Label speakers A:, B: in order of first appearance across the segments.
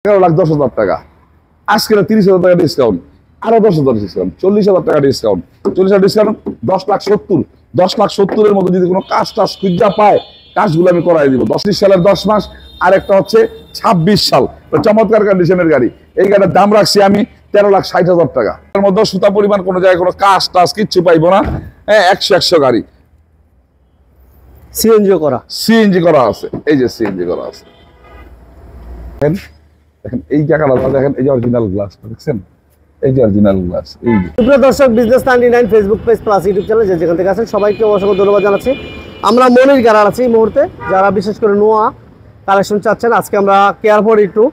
A: 11,10,000 টাকা। আজকে 30,000 টাকা ডিসকাউন্ট, আরো 10,000 ডিসকাউন্ট, 40,000 টাকা ডিসকাউন্ট, 40,000 ডিসকাউন্ট, 10,70,000, 10,70,000 মধ্যে যদি কোনো কাজ টাজ খুঁজা পায়, কাজগুলো আমি করাই দিব। 20 সালের 10 মাস, আর একটা হচ্ছে 26 সাল, চমৎকার কন্ডিশনের গাড়ি। এই গাড়ির দাম রাখছি আমি 13,60,000 টাকা। এর মধ্যে সুতা পরিমাণ কোনো জায়গায় কোনো কাজ টাজ কিচ্ছু পাইবো না। হ্যাঁ, 100 গাড়ি সিএনজি করা আছে। এই যে সিএনজি করা আছে, দেখেন এই জায়গাটা দেখেন, এই যে অরিজিনাল গ্লাস দেখছেন, এই যে অরিজিনাল গ্লাস। এই যে
B: প্রিয় দর্শক, business 99 Facebook page plus YouTube channel যেখান থেকে আছেন সবাইকে অসংখ্য ধন্যবাদ জানাচ্ছি। আমরা মনির গ্যারার আছি এই মুহূর্তে, যারা বিশেষ করে নোয়া কালেকশন চাচ্ছেন আজকে আমরা কেয়ার ফর ইটু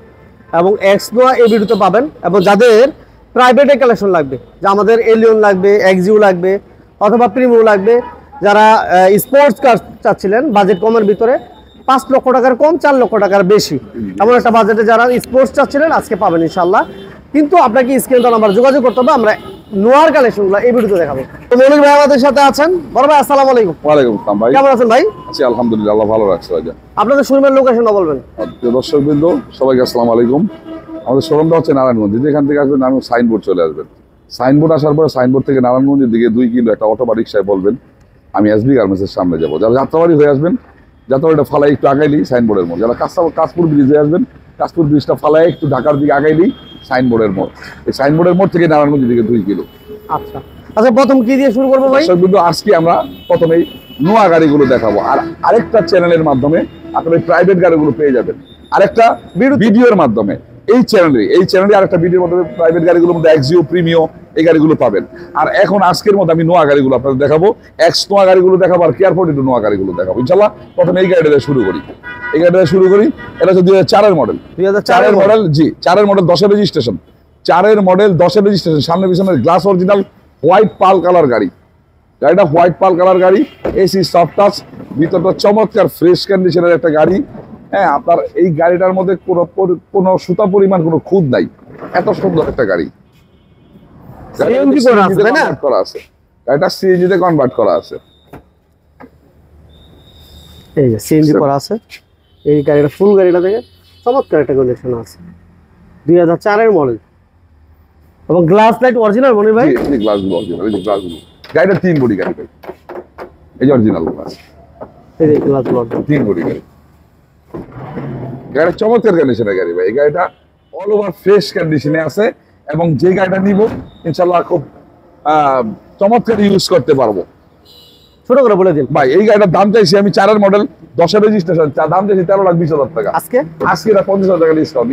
B: এবং এক্স নোয়া এই ভিডিওতে পাবেন। এবং যাদের প্রাইভেটে কালেকশন লাগবে, যে আমাদের এলিয়ন লাগবে, এক্সিউ লাগবে অথবা প্রিমিও লাগবে, যারা স্পোর্টস কার চাচ্ছিলেন বাজেট কমের ভিতরে, 5 লক্ষ টাকার কম 4 লক্ষ টাকার বেশি, এমন একটা বাজেটে যারা স্পোর্টস চাচ্ছিলেন আজকে পাবেন ইনশাল্লাহ। কিন্তু আপনাকে স্ক্রিনটা নাম্বার যোগাযোগ করতে হবে, আমরা নোয়ার কালেকশনগুলো এই ভিডিওতে দেখাবো। তো মনির ভাই আমাদের সাথে আছেন। বড় ভাই আসসালামু আলাইকুম।
A: ওয়ালাইকুম আসসালাম ভাই,
B: কেমন আছেন ভাই?
A: আছি আলহামদুলিল্লাহ, আল্লাহ ভালো রাখছে ভাই।
B: আপনাদের শোরুমের লোকেশনটা বলবেন।
A: দর্শকবৃন্দ সবাইকে আসসালামু আলাইকুম। আমাদের শোরুমটা হচ্ছে নারায়ণগঞ্জ। যেখান থেকে আসবেন নারায়ণ সাইনবোর্ড চলে আসবেন। সাইনবোর্ড আসার পরে সাইনবোর্ড থেকে নারায়ণগঞ্জের দিকে 2 কিলো একটা অটো বা রিক্সায় বলবেন আমি এসবি গার্মেন্টসের সামনে যাবো। যারা যাত্রাবাড়ি হয়ে আসবেন, যাত্রাবাড়িটা ফালাই একটু আগাইলি সাইনবোর্ডের মোড়। যারা কাশপুর ব্রিজে আসবেন, কাশপুর ব্রিজটা ফালাই একটু ঢাকার দিকে আগাইলি সাইনবোর্ডের মোড়। এই সাইনবোর্ডের মোড় থেকে নারায়ণগঞ্জের দিকে 2 কিলো।
B: আচ্ছা আচ্ছা, প্রথম কি দিয়ে শুরু করবো ভাই?
A: কিন্তু আজকে আমরা প্রথমেই নোয়া গাড়িগুলো দেখাবো, আর আরেকটা চ্যানেলের মাধ্যমে আপনারা প্রাইভেট গাড়িগুলো পেয়ে যাবেন। আরেকটা ভিডিওর মাধ্যমে এই চ্যানেলে আরেকটা ভিডিওর মাধ্যমে প্রাইভেট গাড়িগুলোর মধ্যে এক্সিও, প্রিমিও এই গাড়িগুলো পাবেন। আর এখন আজকের মধ্যে আমি নোয়া গাড়িগুলো আপনাদের দেখাবো, এক্স নোয়া গাড়িগুলো দেখাবো, আর কেয়ার ফর ইটু নোয়া গাড়িগুলো দেখাবো ইনশাআল্লাহ। প্রথমে এই গাড়িটা শুরু করি। এটা হচ্ছে 2004-এর মডেল। 2004-এর মডেল, জি 4-এর মডেল, 10-এর রেজিস্ট্রেশন। 4-এর মডেল, 10-এর রেজিস্ট্রেশন। সামনে পিছনের glass original, white pearl colour গাড়ি। গাড়িটা হোয়াইট পাল কালার গাড়ি, এসি সফট টাচ, ভিতরটা চমৎকার ফ্রেশ কন্ডিশনের একটা গাড়ি। হ্যাঁ, আপনার এই গাড়িটার মধ্যে কোনো সুতা পরিমাণ কোনো খুঁত নাই, এত সুন্দর একটা গাড়ি। গাড়িটা সিএনজি তে কনভার্ট করা আছে।
B: এই যে সিএনজি করা আছে। এই গাড়িটা ফুল গাড়িটা দেখে চমৎকার একটা কন্ডিশন আছে। 2004-এর মডেল এবং গ্লাস লাইট অরিজিনাল মনির ভাই।
A: এই গ্লাসগুলো অরিজিনাল, এই গ্লাসগুলো। গাড়িটা 3 বডি গাড়ি ভাই, এই যে অরিজিনাল গ্লাস।
B: এই যে গ্লাসগুলো
A: 3 বডি গাড়ি। গাড়িটা চমৎকার কন্ডিশনের গাড়ি ভাই। এই গাড়িটা অল ওভার ফ্রেশ কন্ডিশনে আছে এবং যে গাড়িটা নিব ইনশাআল্লাহ খুব চমৎকার ইউজ করতে পারবো।
B: ছোট করে বলে দিন
A: ভাই। এই গাড়িটার দাম চাইছি আমি 4-এর মডেল, 10-এর রেজিস্ট্রেশন, দাম চাইছি 13,20,000 টাকা। আজকে এটা 50,000 টাকা ডিসকাউন্ট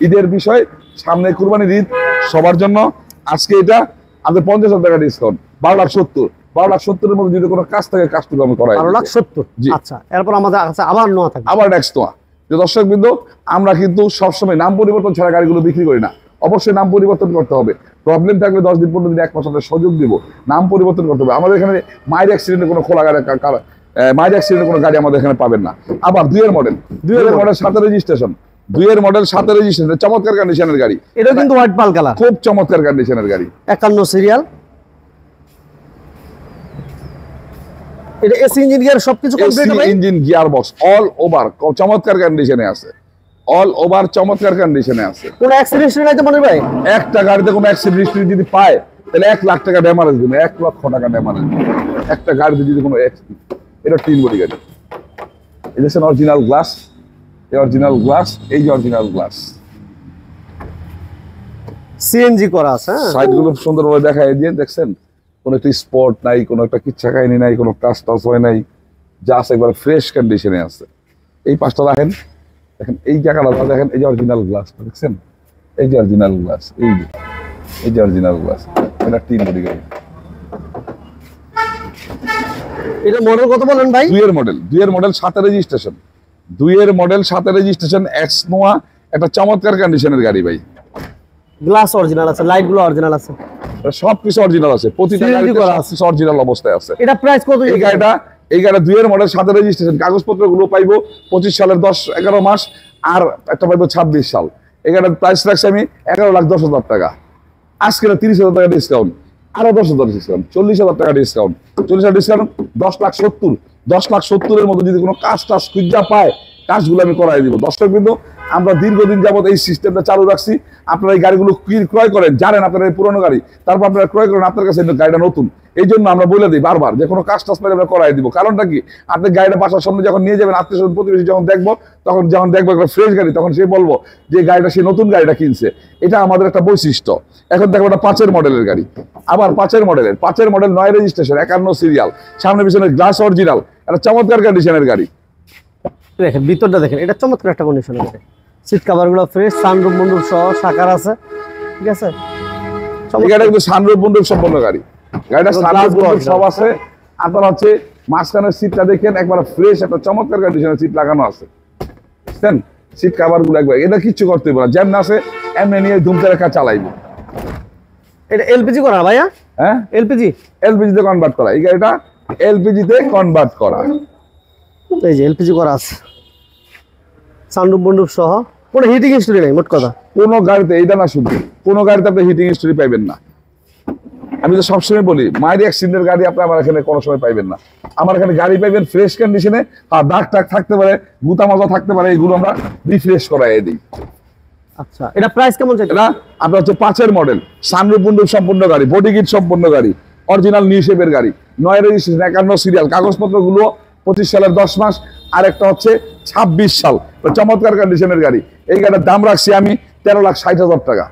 A: ঈদের বিষয়, সামনে কুরবানির ঈদ সবার জন্য। আজকে এটা আমাদের 50,000 টাকা ডিসকাউন্ট, 12,70,000-12,70,000-এর মধ্যে যদি কোনো কাজ থাকে কাজটুকু আমি করাই
B: 12,70,000। আচ্ছা, এরপর আমাদের কাছে আবার নোয়া থাকবে,
A: আবার নেক্সট নোয়া। যে দর্শকবৃন্দ, আমরা কিন্তু সবসময় নাম পরিবর্তন ছাড়া গাড়িগুলো বিক্রি করি না। অবশ্যই নাম পরিবর্তন করতে হবে। প্রবলেম থাকলে 10 দিন 15 দিন 1 মাস আমাদের সুযোগ দিব। নাম পরিবর্তন করতে হবে। আমাদের এখানে মাইর অ্যাক্সিডেন্টে কোনো খোলা গাড়ি, মাইর অ্যাক্সিডেন্টে কোনো গাড়ি আমাদের এখানে পাবেন না। আবার 2-এর মডেল, 7-এর রেজিস্ট্রেশন, 2-এর মডেল, 7-এর রেজিস্ট্রেশন, চমৎকার কন্ডিশনের গাড়ি।
B: এটা কিন্তু হোয়াইট পাল কালার,
A: খুব চমৎকার কন্ডিশনের গাড়ি।
B: 51 সিরিয়াল। এটা এসি ইঞ্জিন গিয়ার সবকিছু কমপ্লিট হবে।
A: Engine gear box all over চমৎকার কন্ডিশনে আছে, অল ওভার চমৎকার কন্ডিশনে আছে।
B: কোন অ্যাক্সিডেন্ট হিস্টরি নাই তো মনির ভাই?
A: একটা গাড়িতে কোনো অ্যাক্সিডেন্ট হিস্টরি যদি পায় তাহলে 1 লাখ টাকা ড্যামারেজ দিবে, 1 লক্ষ টাকা ড্যামারেজ দিবে একটা গাড়িতে যদি কোনো অ্যাক্সিডেন্ট। এটা 3 বডি গাড়ি। এই দেখছেন অরিজিনাল গ্লাস, এই অরিজিনাল গ্লাস, এই যে অরিজিনাল গ্লাস।
B: সিএনজি করা আছে।
A: সাইডগুলো সুন্দরভাবে দেখায় দিয়ে দেখছেন, কোনো একটা স্পট নাই, কোনো একটা কিচ্ছা কাহিনী নাই, কোনো কাজ টাজ হয় নাই, যা আছে একবার ফ্রেশ কন্ডিশনে আছে। এই পাশটা দেখেন, এই জায়গাটা দেখেন, এই যে অরিজিনাল গ্লাস দেখছেন, এই যে অরিজিনাল গ্লাস, এই যে অরিজিনাল গ্লাস। এটা 3 বডি গাড়ি।
B: এটা মডেল কত বলেন ভাই?
A: 2-এর মডেল, 2-এর মডেল, 7-এর রেজিস্ট্রেশন, 2-এর মডেল, 7-এর রেজিস্ট্রেশন, এক্স নোয়া, একটা চমৎকার কন্ডিশনের গাড়ি ভাই।
B: গ্লাস অরিজিনাল আছে, লাইট গুলো অরিজিনাল আছে,
A: সবকিছু অরিজিনাল আছে, প্রতিটা গাড়িতে সবকিছু অরিজিনাল অবস্থায় আছে।
B: এটা প্রাইস কত? এই গাড়িটা
A: 2-এর মডেল, 7-এর রেজিস্ট্রেশন, কাগজপত্র গুলো পাইবো 25 সালের 10-11 মাস, আর একটা পাইবো 26 সাল। এই গাড়ির প্রাইস রাখছি আমি 11,10,000 টাকা। আজকে 30,000 টাকা ডিসকাউন্ট, আরো 10,000 ডিসকাউন্ট, 40,000 টাকা ডিসকাউন্ট, 40,000 ডিসকাউন্ট, 10,70,000, 10,70,000-এর মধ্যে যদি কোনো কাজ টাজ খুঁজা পায়, কাজগুলো আমি করাই দিব। দর্শক বিন্দু, আমরা দীর্ঘদিন যাবত এই সিস্টেমটা চালু রাখছি। আপনারা এই গাড়িগুলো ক্রয় করেন, জানেন আপনারা এই পুরোনো গাড়ি, তারপর আপনারা ক্রয় করেন, আপনার কাছে গাড়িটা নতুন। এই জন্য আমরা বলে দিই বারবার যে কোনো কাজ টাজ পেলে আমরা করাই দিব। কারণটা কি, আপনি গাড়িটা বাসার সামনে যখন নিয়ে যাবেন, আত্মীয় স্বজন প্রতিবেশী যখন দেখবো, তখন যখন দেখবো একটা ফ্রেশ গাড়ি, তখন সে বলবো যে গাড়িটা সে নতুন গাড়িটা কিনছে। এটা আমাদের একটা বৈশিষ্ট্য। এখন দেখো একটা 5-এর মডেলের গাড়ি, আবার 5-এর মডেল 9 রেজিস্ট্রেশন, 51 সিরিয়াল, সামনে পিছনে গ্লাস অরিজিনাল, একটা চমৎকার কন্ডিশনের গাড়ি।
B: দেখেন ভিতরটা দেখেন, এটা চমৎকার একটা কন্ডিশন আছে। সিট কভার গুলো ফ্রেশ, সানরুফ মন্ডুপ সহ সাকার আছে, ঠিক আছে।
A: এটা কিন্তু সানরুফ মন্ডুপ সম্পন্ন গাড়ি, গাড়িটা সানরুফ মন্ডুপ সব আছে। আপনার হচ্ছে মাঝখানের সিটটা দেখেন একবার ফ্রেশ, একটা চমৎকার কন্ডিশনের সিট লাগানো আছে, বুঝছেন। সিট কভার গুলো একবার, এটা কিচ্ছু করতে পারে, যেমন আছে এমনি নিয়ে ধুমতে রেখা চালাইবে।
B: এটা এলপিজি করা ভাইয়া?
A: হ্যাঁ,
B: এলপিজি
A: তে কনভার্ট করা। এই গাড়িটা তে কনভার্ট করা।
B: এই যে এলপিজি করা আছে, সানরুফ মন্ডুপ সহ, কোনো হিটিং হিস্টরি নেই মোট কথা।
A: কোনো গাড়িতে, এইটা না শুধু, কোনো গাড়িতে আপনি হিটিং হিস্টরি পাইবেন না। আমি তো সবসময় বলি, মাইর অ্যাক্সিডেন্টের গাড়ি আপনি আমার এখানে কোনো সময় পাইবেন না। আমার এখানে গাড়ি পাইবেন ফ্রেশ কন্ডিশনে, আর দাগ টাগ থাকতে পারে, গুতা মাজা থাকতে পারে, এগুলো আমরা রিফ্রেশ করাই দিই।
B: আচ্ছা, এটা প্রাইস কেমন চাই?
A: এটা আপনার হচ্ছে 5-এর মডেল, সানরুফ মন্ডুপ সম্পূর্ণ গাড়ি, বডি কিট সম্পূর্ণ গাড়ি, অরিজিনাল নিউ শেপের গাড়ি, 9 রেজিস্ট্রেশন, 51 সিরিয়াল, কাগজপত্রগুলো 25 সালের 10 মাস, আর একটা হচ্ছে 26 সাল, চমৎকার কন্ডিশনের গাড়ি। এই গাড়ির দাম রাখছি আমি 13,60,000 টাকা।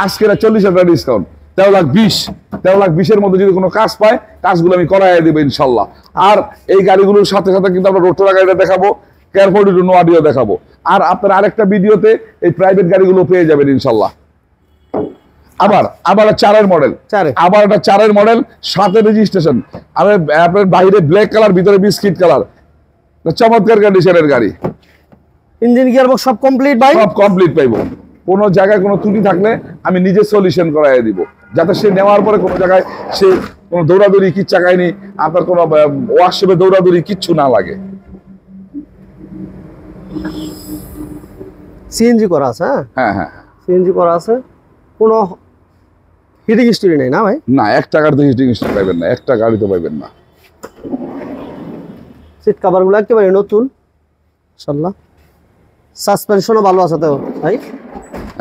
A: আজকে 40,000 টাকা ডিসকাউন্ট, 13,20,000 মধ্যে যদি কোনো কাজ পায়, কাজগুলো আমি করাই দেবো ইনশাল্লাহ। আর এই গাড়িগুলোর সাথে সাথে কিন্তু আমরা রোটোরা গাড়িটা দেখাবো, কেয়ার ফর নোয়াডিও দেখাবো। আর আপনার আরেকটা ভিডিওতে এই প্রাইভেট গাড়িগুলো পেয়ে যাবেন ইনশাল্লাহ। আবার 4-এর মডেল, আবার একটা 4-এর মডেল, 7-এর রেজিস্ট্রেশন, আপনার বাইরে ব্ল্যাক কালার, ভিতরে বিস্কিট কালার, চমৎকার কন্ডিশনের গাড়ি।
B: ইঞ্জিন গিয়ারবক্স সব কমপ্লিট ভাই? সব
A: কমপ্লিট পাইবো। কোনো জায়গায় কোনো ত্রুটি থাকলে আমি নিজে সলিউশন করাই দিব, যাতে সে নেওয়ার পরে কোনো জায়গায় সে কোনো দৌড়াদৌড়ি কিচ্ছা খায়নি, আপনার কোনো ওয়ার্কশপে দৌড়াদৌড়ি কিচ্ছু না লাগে।
B: সিএনজি করা আছে? হ্যাঁ হ্যাঁ, সিএনজি করা আছে। কোনো হিটিং হিস্টরি নেই না ভাই? না,
A: 1 টাকার তো হিটিং হিস্টরি পাইবেন না, একটা গাড়ি তো পাইবেন না।
B: সিট কভারগুলো একেবারে নতুন ইনশাআল্লাহ। সাসপেনশনও ভালো আছে তো ভাই?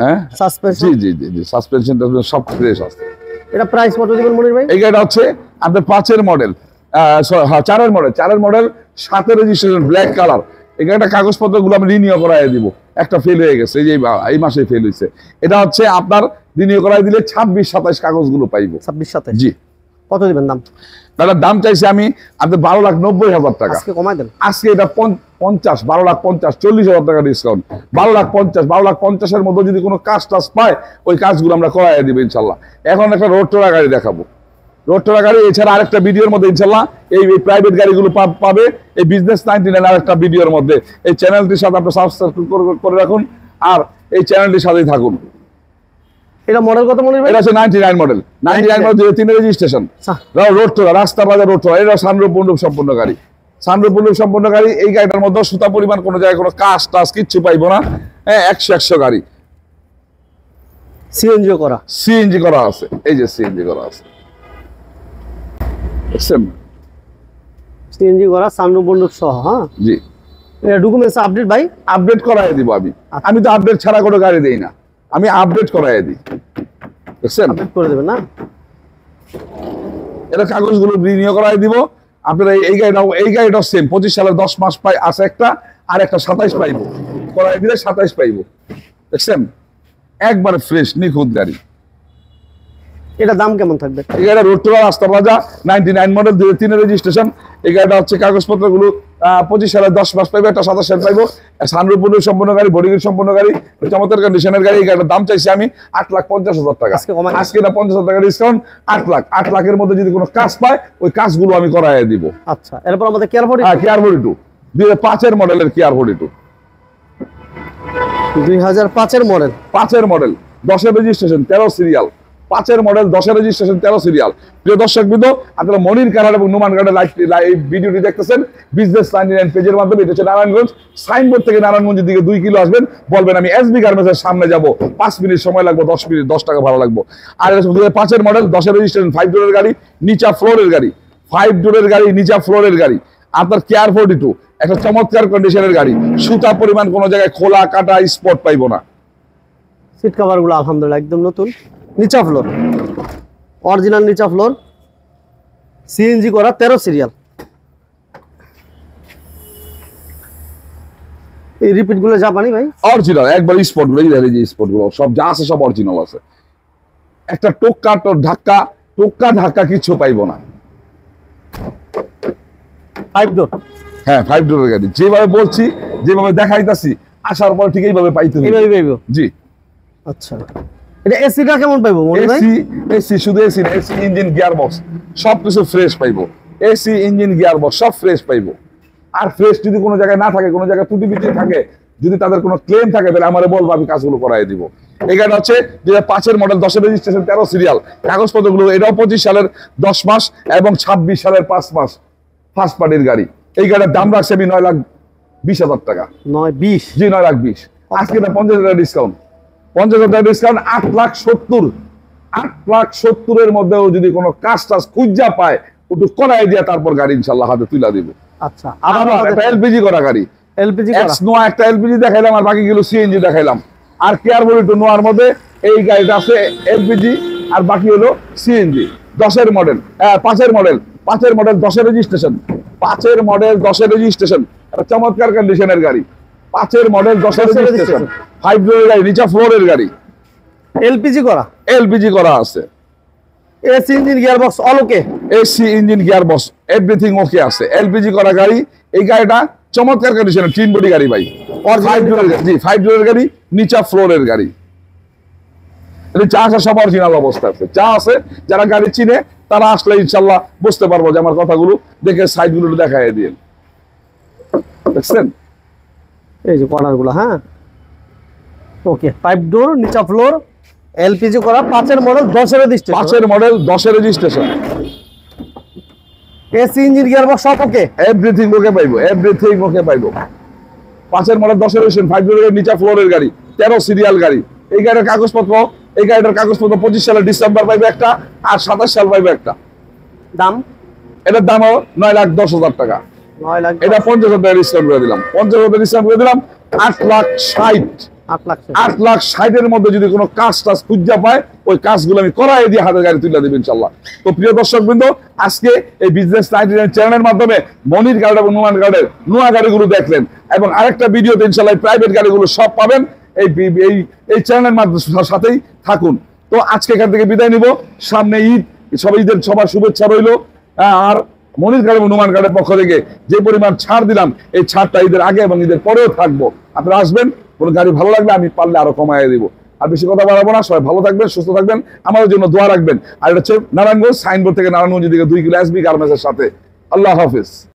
A: হ্যাঁ,
B: সাসপেনশন,
A: জি, সাসপেনশনটা সব ফ্রেশ আছে।
B: এটা প্রাইস কত দিবেন মনির ভাই?
A: এই গাড়িটা হচ্ছে আপনার 5-এর মডেল, হ্যাঁ 4-এর মডেল, 7-এর রেজিস্ট্রেশন, ব্ল্যাক কালার। এই গাড়িটা কাগজপত্রগুলো আমি রিনিউ করাই দিব। একটা ফেল হয়ে গেছে, এই মাসে ফেল হয়েছে। এটা হচ্ছে আপনার রিনিউ করাই দিলে 26-27 কাগজগুলো পাইবো।
B: 26-27?
A: জি।
B: কত দিবেন দাম?
A: তাহলে দাম চাইছি আমি আপনার 12,90,000 টাকা।
B: আজকে কমাই দেন।
A: আজকে এটা 12,50,000, 40,000 টাকা ডিসকাউন্ট। 12,50,000 মধ্যে যদি কোনো কাজ টাজ পায়, ওই কাজগুলো আমরা করাই দিব ইনশাল্লাহ। এখন একটা রোটোরা গাড়ি দেখাবো, রোটোরা গাড়ি। এছাড়া আরেকটা ভিডিওর মধ্যে ইনশাল্লাহ এই প্রাইভেট গাড়িগুলো পাবে এই বিজনেস 99 আরেকটা ভিডিওর মধ্যে। এই চ্যানেলটির সাথে আপনি সাবস্ক্রাইব করে রাখুন, আর এই চ্যানেলটির সাথেই থাকুন।
B: এটা মডেল কত মনে?
A: এটা আছে 99 মডেল, 99 মডেল, 3 রেজিস্ট্রেশন, রোটোরা, রাস্তা বাজার রোটোরা। এটা সানরুফ মন্ডুপ সম্পূর্ণ গাড়ি, সানরুফ মন্ডুপ সম্পূর্ণ গাড়ি। এই গাড়িটার মধ্যে সুতা পরিমাণ কোনো জায়গায় কোনো কাজ টাজ কিচ্ছু পাইবো না। হ্যাঁ, 100 গাড়ি।
B: সিএনজি করা,
A: সিএনজি করা আছে, এই যে সিএনজি করা আছে, দেখছেন?
B: সিএনজি করা, সানরুফ মন্ডুপ সহ। হ্যাঁ
A: জি।
B: এটা ডকুমেন্টস আপডেট ভাই?
A: আপডেট করাই দিব আমি তো আপডেট ছাড়া কোনো গাড়ি দেই না, আমি আপডেট করাই দিই, দেখছেন?
B: আপডেট করে দেবেন না?
A: এটা কাগজগুলো রিনিউ করাই দিব। আপনারা এই গাড়িটাও সেম 25 সালের 10 মাস পাই আছে একটা, আর একটা 27 পাইবো, করাই দিলে 27 পাইবো, দেখছেন? একবার ফ্রেশ নিখুঁত গাড়ি।
B: এটা দাম কেমন থাকবে?
A: এই গাড়িটা রোটোরা, রাস্তা বাজা, 99 মডেল, 2003 রেজিস্ট্রেশন। এই গাড়িটা হচ্ছে কাগজপত্রগুলো 25 সালের 10 মাস পাইবো, একটা 27 সাল পাইবো। সানরুফ মন্ডুপ সম্পূর্ণ গাড়ি, বডি কিট সম্পূর্ণ গাড়ি, চমৎকার কন্ডিশনের গাড়ি। এই গাড়িটার দাম চাইছি আমি 8,50,000 টাকা। আজকে এটা 50,000 টাকা ডিসকাউন্ট, 8 লাখের মধ্যে যদি কোনো কাজ পায়, ওই কাজগুলো আমি করাই দিব।
B: আচ্ছা, এরপর আমাদের কেয়ার 42,
A: কেয়ার 42 2005-এর মডেলের কেয়ার 42,
B: 2005-এর মডেল,
A: 5-এর মডেল, 10-এর রেজিস্ট্রেশন, 13 সিরিয়াল, 5-এর মডেল, 10-এর রেজিস্ট্রেশন, 13 সিরিয়াল। প্রিয় দর্শক বৃন্দ, আপনারা মনির কারার এবং নোমান কারার এই ভিডিওটি দেখতেছেন বিজনেস 99 পেজের মাধ্যমে। এটা হচ্ছে নারায়ণগঞ্জ সাইনবোর্ড থেকে নারায়ণগঞ্জের দিকে 2 কিলো আসবেন, বলবেন আমি এসবি গার্মেন্টসের সামনে যাব, 5 মিনিট সময় লাগবে, 10 মিনিট, 10 টাকা ভাড়া লাগবে। আর এটা 2005-এর মডেল, 10-এর রেজিস্ট্রেশন, 5 ডোরের গাড়ি, নিচা ফ্লোরের গাড়ি, 5 ডোরের গাড়ি, নিচা ফ্লোরের গাড়ি। আপনার কেয়ার 42 একটা চমৎকার কন্ডিশনের গাড়ি, সুতা পরিমাণ কোনো জায়গায় খোলা কাটা স্পট পাইবো না।
B: সিট কভার গুলো আলহামদুলিল্লাহ একদম নতুন, নিচা ফ্লোর, অরিজিনাল নিচা ফ্লোর, সিএনজি করা 13 সিরিয়াল। এই রিপিট গুলো জাপানি ভাই,
A: অরিজিনাল একবার স্পট গুলো, এই যে স্পট গুলো সব যা আছে সব অরিজিনাল আছে। একটা টোক্কা ধাক্কা কিছু পাইবো না।
B: 5 ডোর,
A: হ্যাঁ 5 ডোরের গাড়ি, যেভাবে বলছি যেভাবে দেখাইতাছি আসার পর ঠিক এইভাবে পাইতে হবে।
B: এইভাবে পাইবো?
A: জি।
B: আচ্ছা, এটা এসিটা কেমন পাইবো মনে ভাই?
A: এসি শুধু এসি না, এসি ইঞ্জিন গিয়ার বক্স সবকিছু ফ্রেশ পাইবো। এসি ইঞ্জিন গিয়ার বক্স সব ফ্রেশ পাইবো। আর ফ্রেশ যদি কোনো জায়গায় না থাকে, কোনো জায়গায় ত্রুটি বিচ্যুতি থাকে, যদি তাদের কোনো ক্লেম থাকে, তাহলে আমারে বলবো, আমি কাজগুলো করাই দিব। এই গাড়িটা হচ্ছে 2005 মডেল, 10 রেজিস্ট্রেশন, 13 সিরিয়াল। কাগজপত্রগুলো এটাও 25 সালের 10 মাস এবং 26 সালের 5 মাস ফার্স্ট পার্টির গাড়ি। এই গাড়ির দাম রাখছে আমি 9,20,000 টাকা।
B: 9,20?
A: জি 9,20,000। আজকে এটা 50,000 ডিসকাউন্ট, 50,000 ডিসকাউন্ট, 8,70,000। 8,70,000 এর মধ্যেও যদি কোনো কাজ টাজ খুঁজা পায়, একটু করাই দিয়া তারপর গাড়ি ইনশাল্লাহ হাতে তুলে দিব।
B: আচ্ছা,
A: আবার একটা এলপিজি করা গাড়ি,
B: এলপিজি করা,
A: নোয়া একটা এলপিজি দেখাইলাম, আর বাকিগুলো সিএনজি দেখাইলাম। আর কেয়ার 42 নোয়ার মধ্যে এই গাড়িটা আছে এলপিজি, আর বাকি হলো CNG. 10 model, 5 model, 10 registration, 5 model 10 registration, একটা চমৎকার কন্ডিশনের গাড়ি। 5 মডেল 10 রেজিস্ট্রেশন, 5 ডোরের গাড়ি, নিচা ফ্লোরের গাড়ি,
B: এলপিজি করা,
A: এলপিজি করা আছে।
B: AC engine gear box all ওকে,
A: AC engine gear box everything okay আছে। এলপিজি করা গাড়ি, এই গাড়িটা চমৎকার কন্ডিশনের টিন বডি গাড়ি ভাই। 5 ডোরের গাড়ি, জি 5 ডোরের গাড়ি, নিচা ফ্লোরের গাড়ি। এটা চা আসা সব অরিজিনাল অবস্থা আছে, চা আছে। যারা গাড়ি চিনে তারা আসলে ইনশাল্লাহ বুঝতে পারবো যে আমার কথাগুলো দেখে সাইডগুলো দেখাই দিয়ে দেখছেন।
B: এই যে কর্নার গুলো, হ্যাঁ ওকে। 5 ডোর, নিচা ফ্লোর, এলপিজি করা, 5 model 10 registration,
A: 5 model 10 registration,
B: AC engine gear box সব ওকে,
A: এভরিথিং ওকে পাইবো, এভরিথিং ওকে পাইবো। 5 মডেল 10 রেজিস্ট্রেশন, 5 ডোরের নিচা ফ্লোরের গাড়ি, 13 সিরিয়াল গাড়ি। এই গাড়ির কাগজপত্র, এই গাড়িটার কাগজপত্র 25 সালের ডিসেম্বর পাইবে একটা, আর 27 সাল পাইবে একটা।
B: দাম,
A: এটার দামও 9,10,000 টাকা।
B: 9 লাখ,
A: এটা 50,000 টাকা ডিসকাউন্ট করে দিলাম, 50,000 ডিসকাউন্ট করে দিলাম। 8,60,000,
B: 8 লাখ।
A: 8,60,000 এর মধ্যে যদি কোনো কাজ টাজ খুঁজা পায়, ওই কাজগুলো আমি করাই দিয়ে হাতের গাড়ি তুলে দেব ইনশাল্লাহ। তো প্রিয় দর্শক বৃন্দ, আজকে এই বিজনেস 99 চ্যানেলের মাধ্যমে মনির গাড়ি এবং নুমান গাড়ির নোয়া গাড়িগুলো দেখলেন, এবং আরেকটা ভিডিওতে ইনশাল্লাহ প্রাইভেট গাড়িগুলো সব পাবেন। এই চ্যানেলের মাধ্যমে সাথেই থাকুন। তো আজকে এখান থেকে বিদায় নিব, সামনে ঈদ, সবাই ঈদের সবার শুভেচ্ছা রইল। আর মনির গাড়ি এবং নুমান গাড়ির পক্ষ থেকে যে পরিমাণ ছাড় দিলাম, এই ছাড়টা ঈদের আগে এবং ঈদের পরেও থাকবো। আপনারা আসবেন, কোনো গাড়ি ভালো লাগলে আমি পারলে আরো কমাই দিব। আর বেশি কথা বাড়াবো না, সবাই ভালো থাকবেন, সুস্থ থাকবেন, আমাদের জন্য দোয়া রাখবেন। আর এটা হচ্ছে নারায়ণগঞ্জ, সাইনবোর্ড থেকে নারায়ণগঞ্জ দিকে 2 কিলো এসবি গার্মেন্টসের সাথে। আল্লাহ হাফিজ।